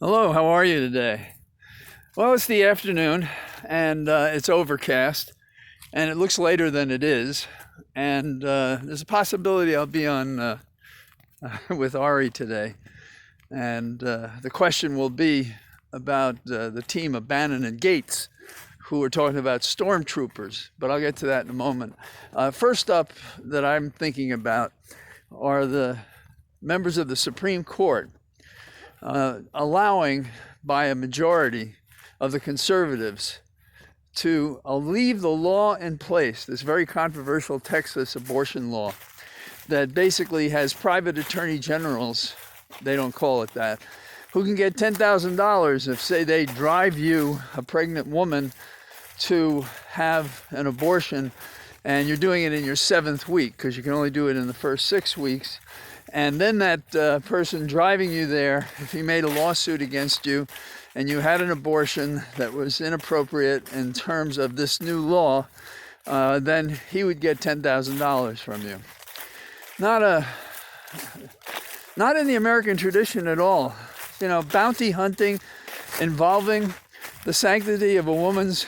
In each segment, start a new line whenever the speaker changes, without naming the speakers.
Hello, how are you today? Well, it's the afternoon and it's overcast and it looks later than it is. And there's a possibility I'll be on with Ari today. And the question will be about the team of Bannon and Gates, who are talking about stormtroopers, but I'll get to that in a moment. First up, that I'm thinking about are the members of the Supreme Court allowing by a majority of the conservatives to leave the law in place, this very controversial Texas abortion law that basically has private attorney generals, they don't call it that, who can get $10,000 if, say, they drive you, a pregnant woman, to have an abortion and you're doing it in your 7th week because you can only do it in the first 6 weeks. And then that person driving you there, if he made a lawsuit against you and you had an abortion that was inappropriate in terms of this new law, then he would get $10,000 from you. Not in the American tradition at all. You know, bounty hunting involving the sanctity of a woman's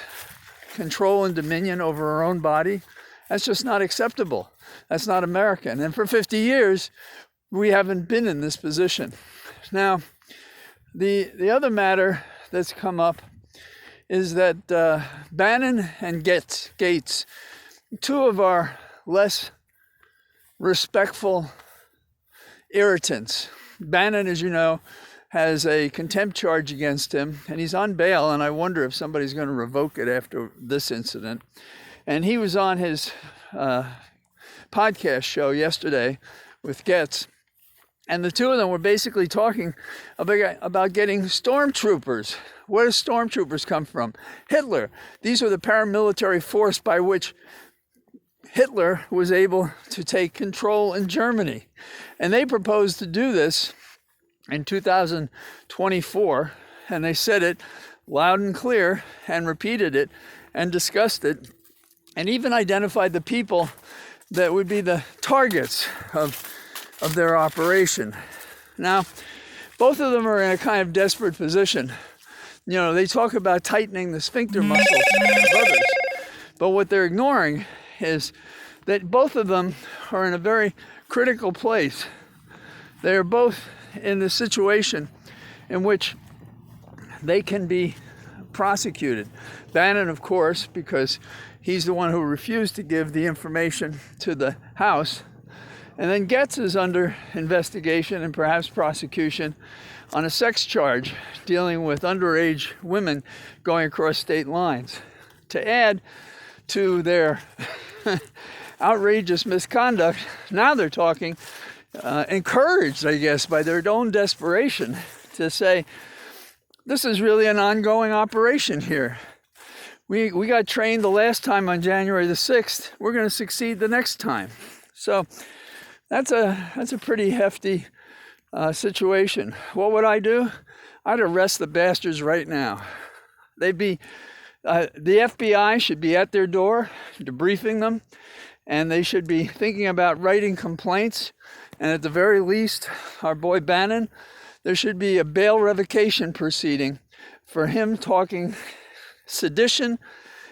control and dominion over her own body, that's just not acceptable. That's not American. And for 50 years, we haven't been in this position. Now, the other matter that's come up is that Bannon and Gates, two of our less respectful irritants. Bannon, as you know, has a contempt charge against him, and he's on bail, and I wonder if somebody's going to revoke it after this incident. And he was on his podcast show yesterday with Getz, and the two of them were basically talking about getting stormtroopers. Where do stormtroopers come from? Hitler. These are the paramilitary force by which Hitler was able to take control in Germany. And they proposed to do this in 2024, and they said it loud and clear and repeated it and discussed it and even identified the people that would be the targets of their operation. Now, both of them are in a kind of desperate position. You know, they talk about tightening the sphincter muscles of others, but what they're ignoring is that both of them are in a very critical place. They are both in the situation in which they can be prosecuted. Bannon, of course, because he's the one who refused to give the information to the House. And then Getz is under investigation and perhaps prosecution on a sex charge dealing with underage women going across state lines. To add to their outrageous misconduct, now they're talking, encouraged, I guess, by their own desperation to say, this is really an ongoing operation here. We got trained the last time on January the 6th. We're going to succeed the next time. So that's a pretty hefty situation. What would I do? I'd arrest the bastards right now. The FBI should be at their door, debriefing them, and they should be thinking about writing complaints. And at the very least, our boy Bannon, there should be a bail revocation proceeding for him talking sedition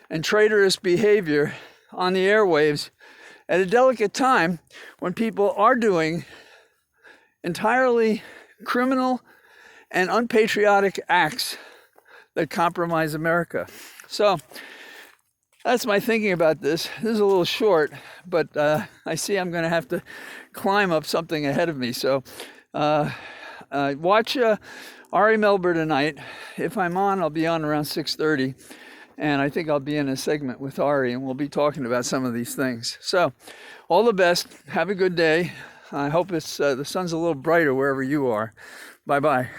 and traitorous behavior on the airwaves at a delicate time when people are doing entirely criminal and unpatriotic acts that compromise America. So that's my thinking about this. This is a little short, but I see I'm going to have to climb up something ahead of me. So watch Ari Melber tonight. If I'm on, I'll be on around 6:30. And I think I'll be in a segment with Ari, and we'll be talking about some of these things. So all the best. Have a good day. I hope the sun's a little brighter wherever you are. Bye-bye.